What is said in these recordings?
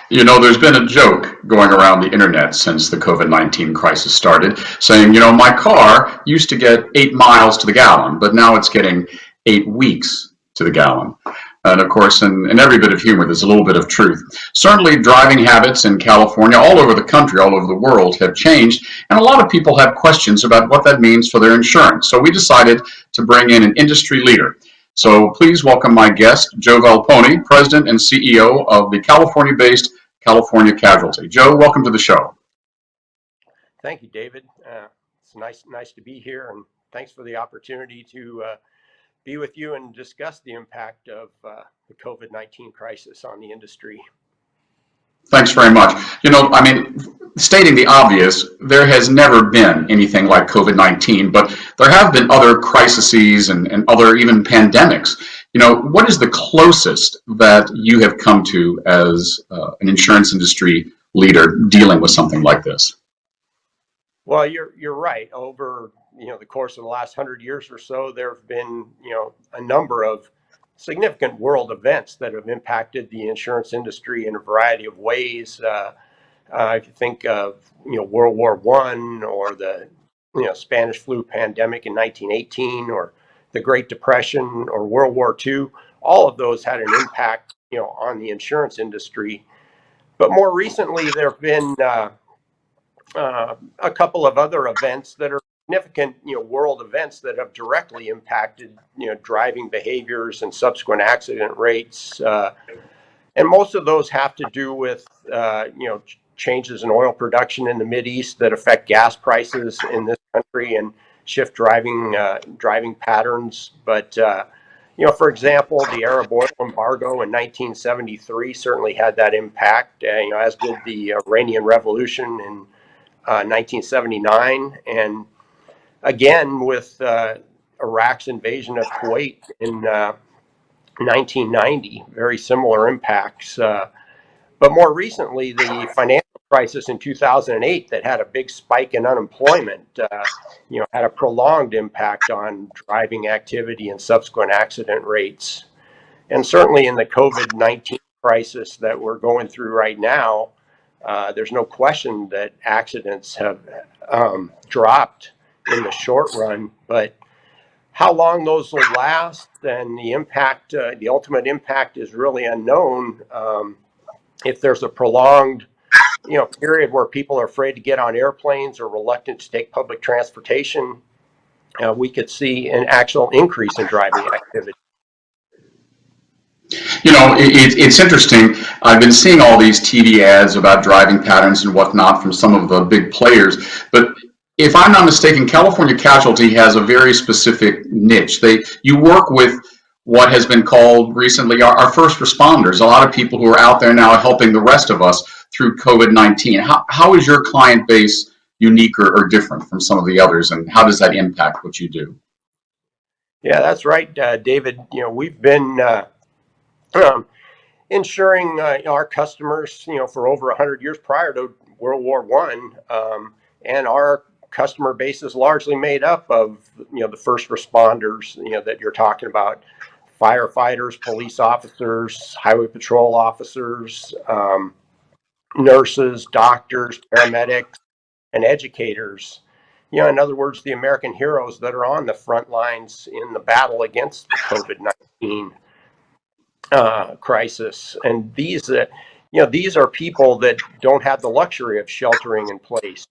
You know, there's been a joke going around the internet since the COVID-19 crisis started saying, my car used to get 8 miles to the gallon, but now it's getting 8 weeks to the gallon. And of course, in every bit of humor, there's a little bit of truth. Certainly, driving habits in California, all over the country, all over the world, have changed. And a lot of people have questions about what that means for their insurance. So we decided to bring in an industry leader. So please welcome my guest, Joe Volponi, President and CEO of the California-based California Casualty. Joe, welcome to the show. Thank you, David. It's nice to be here, and thanks for the opportunity to be with you and discuss the impact of the COVID-19 crisis on the industry. Thanks very much. Stating the obvious, there has never been anything like COVID-19, but there have been other crises and other even pandemics. What is the closest that you have come to as an insurance industry leader dealing with something like this? Well, you're right. Over the course of the last 100 years or so, there have been a number of significant world events that have impacted the insurance industry in a variety of ways. If you think of World War I, or the Spanish flu pandemic in 1918, or the Great Depression, or World War II, all of those had an impact on the insurance industry. But more recently, there have been a couple of other events that are significant, world events that have directly impacted, driving behaviors and subsequent accident rates. And most of those have to do with, changes in oil production in the Mideast that affect gas prices in this country and shift driving patterns. But for example, the Arab oil embargo in 1973 certainly had that impact. As did the Iranian Revolution in 1979, and again with Iraq's invasion of Kuwait in 1990, very similar impacts. But more recently, the financial crisis in 2008 that had a big spike in unemployment, had a prolonged impact on driving activity and subsequent accident rates. And certainly in the COVID-19 crisis that we're going through right now, there's no question that accidents have dropped in the short run, but how long those will last and the impact, the ultimate impact, is really unknown. If there's a prolonged, period where people are afraid to get on airplanes or reluctant to take public transportation, we could see an actual increase in driving activity. It's interesting. I've been seeing all these TV ads about driving patterns and whatnot from some of the big players. But if I'm not mistaken, California Casualty has a very specific niche. You work with what has been called recently our first responders, a lot of people who are out there now helping the rest of us through COVID-19. How is your client base unique or different from some of the others, and how does that impact what you do? Yeah, that's right, David. We've been insuring our customers, for over 100 years prior to World War I, and our customer base is largely made up of the first responders that you're talking about: firefighters, police officers, highway patrol officers, nurses, doctors, paramedics, and educators. In other words, the American heroes that are on the front lines in the battle against the COVID-19 crisis. And these are people that don't have the luxury of sheltering in place.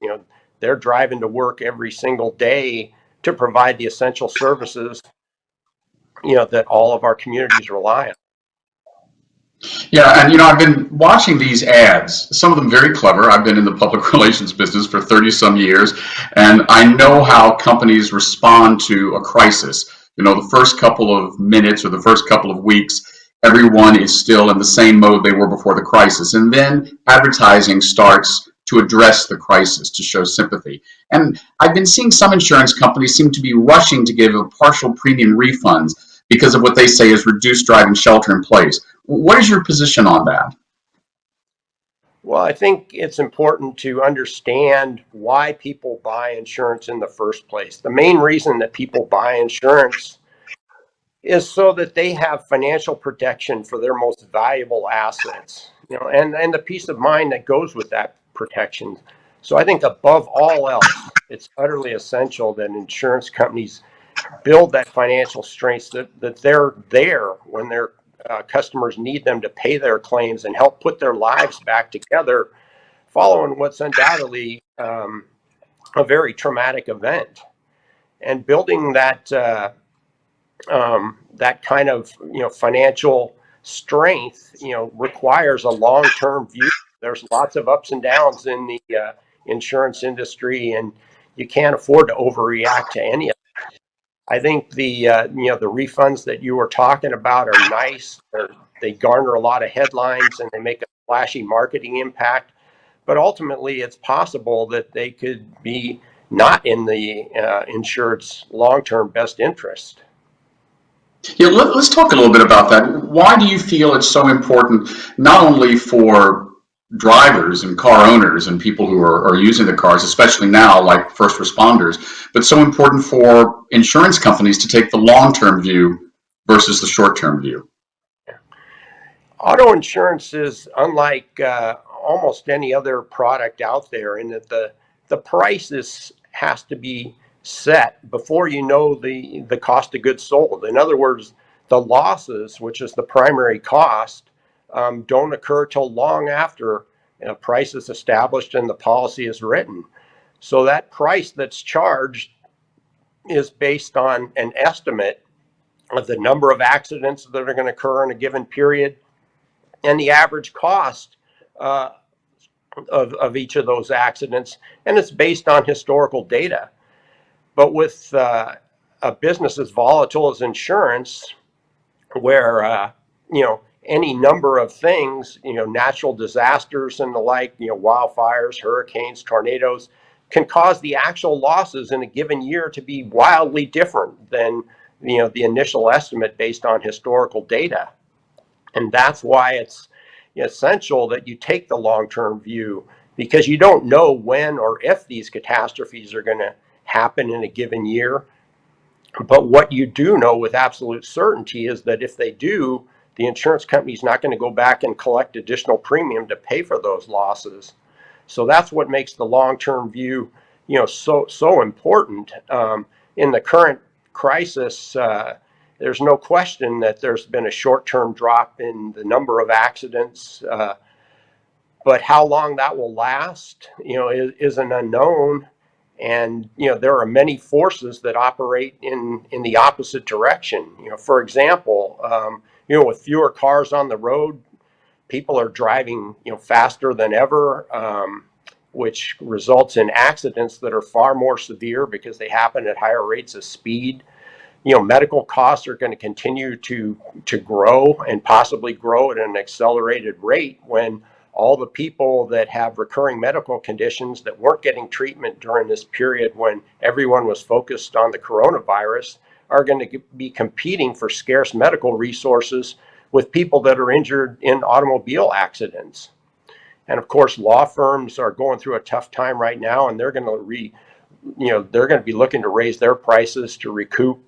They're driving to work every single day to provide the essential services, that all of our communities rely on. Yeah, and I've been watching these ads, some of them very clever. I've been in the public relations business for 30 some years, and I know how companies respond to a crisis. The first couple of minutes or the first couple of weeks, everyone is still in the same mode they were before the crisis. And then advertising starts to address the crisis, to show sympathy. And I've been seeing some insurance companies seem to be rushing to give a partial premium refunds because of what they say is reduced driving shelter in place. What is your position on that? Well, I think it's important to understand why people buy insurance in the first place. The main reason that people buy insurance is so that they have financial protection for their most valuable assets. and the peace of mind that goes with that protection. So I think above all else, it's utterly essential that insurance companies build that financial strength, that they're there when their customers need them to pay their claims and help put their lives back together following what's undoubtedly a very traumatic event. And building that kind of financial strength requires a long-term view. There's lots of ups and downs in the insurance industry, and you can't afford to overreact to any of it. I think the refunds that you were talking about are nice. They garner a lot of headlines and they make a flashy marketing impact, but ultimately it's possible that they could be not in the insured's long-term best interest. Yeah, let's talk a little bit about that. Why do you feel it's so important, not only for drivers and car owners and people who are using the cars, especially now, like first responders, but so important for insurance companies to take the long-term view versus the short-term view? Auto insurance is unlike almost any other product out there in that the price has to be set before you know the cost of goods sold. In other words, the losses, which is the primary cost, don't occur till long after a price is established and the policy is written. So that price that's charged is based on an estimate of the number of accidents that are going to occur in a given period and the average cost uh, of each of those accidents, and it's based on historical data. But with a business as volatile as insurance, where any number of things, natural disasters and the like, wildfires, hurricanes, tornadoes, can cause the actual losses in a given year to be wildly different than the initial estimate based on historical data. And that's why it's essential that you take the long-term view, because you don't know when or if these catastrophes are going to happen in a given year. But what you do know with absolute certainty is that if they do, the insurance company is not going to go back and collect additional premium to pay for those losses. So that's what makes the long-term view, so important. In the current crisis, there's no question that there's been a short-term drop in the number of accidents, but how long that will last, is an unknown. And there are many forces that operate in the opposite direction. For example, with fewer cars on the road, people are driving faster than ever, which results in accidents that are far more severe because they happen at higher rates of speed. Medical costs are going to continue to grow and possibly grow at an accelerated rate when all the people that have recurring medical conditions that weren't getting treatment during this period when everyone was focused on the coronavirus are going to be competing for scarce medical resources with people that are injured in automobile accidents. And of course, law firms are going through a tough time right now, and they're going to be looking to raise their prices to recoup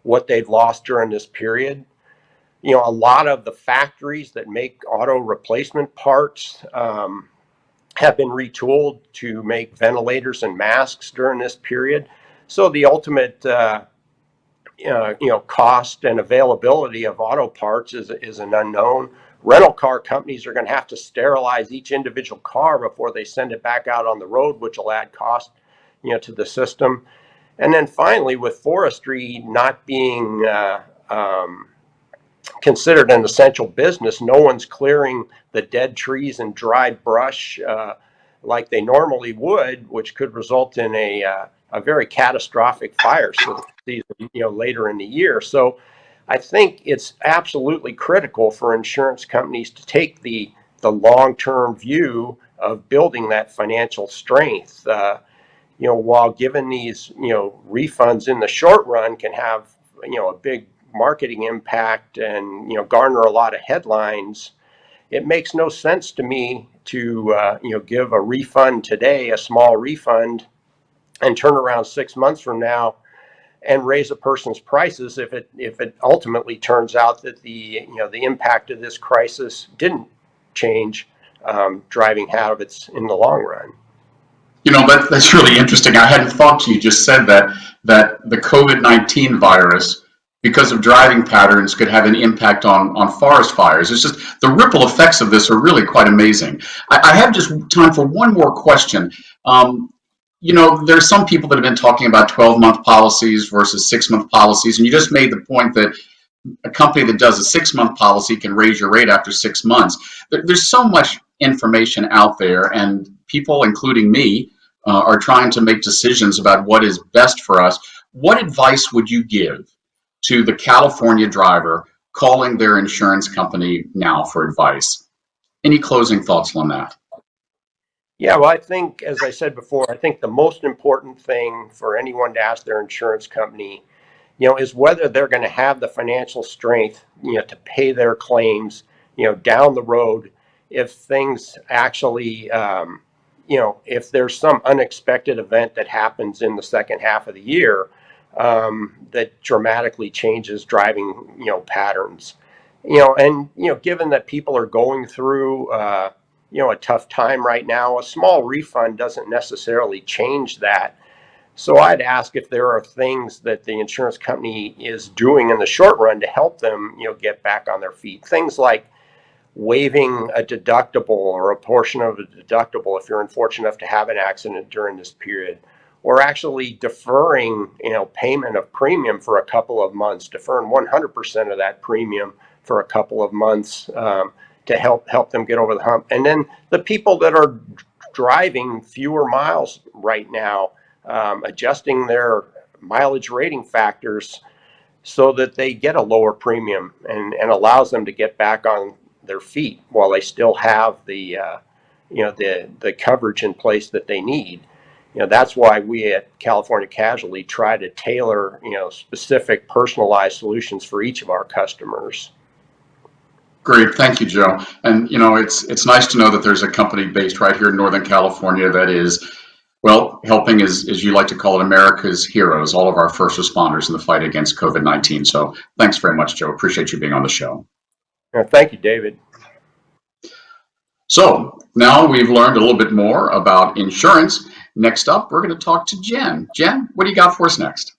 what they've lost during this period. A lot of the factories that make auto replacement parts have been retooled to make ventilators and masks during this period. So the ultimate cost and availability of auto parts is an unknown. Rental car companies are going to have to sterilize each individual car before they send it back out on the road, which will add cost to the system. And then finally, with forestry not being considered an essential business, no one's clearing the dead trees and dried brush like they normally would, which could result in a very catastrophic fire season, later in the year. So I think it's absolutely critical for insurance companies to take the long-term view of building that financial strength. While given these, refunds in the short run can have, a big marketing impact and, garner a lot of headlines, it makes no sense to me to, give a refund today, a small refund, and turn around 6 months from now and raise a person's prices if it ultimately turns out that the impact of this crisis didn't change driving habits in the long run. That's really interesting. I hadn't thought you just said that the COVID-19 virus, because of driving patterns, could have an impact on forest fires. It's just the ripple effects of this are really quite amazing. I have just time for one more question. There's some people that have been talking about 12-month policies versus 6-month policies, and you just made the point that a company that does a 6-month policy can raise your rate after 6 months. There's so much information out there, and people, including me, are trying to make decisions about what is best for us. What advice would you give to the California driver calling their insurance company now for advice? Any closing thoughts on that? Yeah, well, I think, as I said before, I think the most important thing for anyone to ask their insurance company, is whether they're going to have the financial strength, to pay their claims, down the road if things actually, if there's some unexpected event that happens in the second half of the year that dramatically changes driving, patterns, given that people are going through, a tough time right now, a small refund doesn't necessarily change that. So I'd ask if there are things that the insurance company is doing in the short run to help them, get back on their feet. Things like waiving a deductible or a portion of a deductible if you're unfortunate enough to have an accident during this period, or actually deferring, payment of premium for a couple of months, deferring 100% of that premium for a couple of months to help them get over the hump. And then the people that are driving fewer miles right now, adjusting their mileage rating factors so that they get a lower premium and allows them to get back on their feet while they still have the coverage in place that they need. That's why we at California Casualty try to tailor, specific personalized solutions for each of our customers. Great, thank you, Joe. And it's nice to know that there's a company based right here in Northern California that is, well, helping, as you like to call it, America's heroes, all of our first responders in the fight against COVID-19. So thanks very much, Joe. Appreciate you being on the show. Thank you, David. So now we've learned a little bit more about insurance. Next up, we're going to talk to Jen. Jen, what do you got for us next?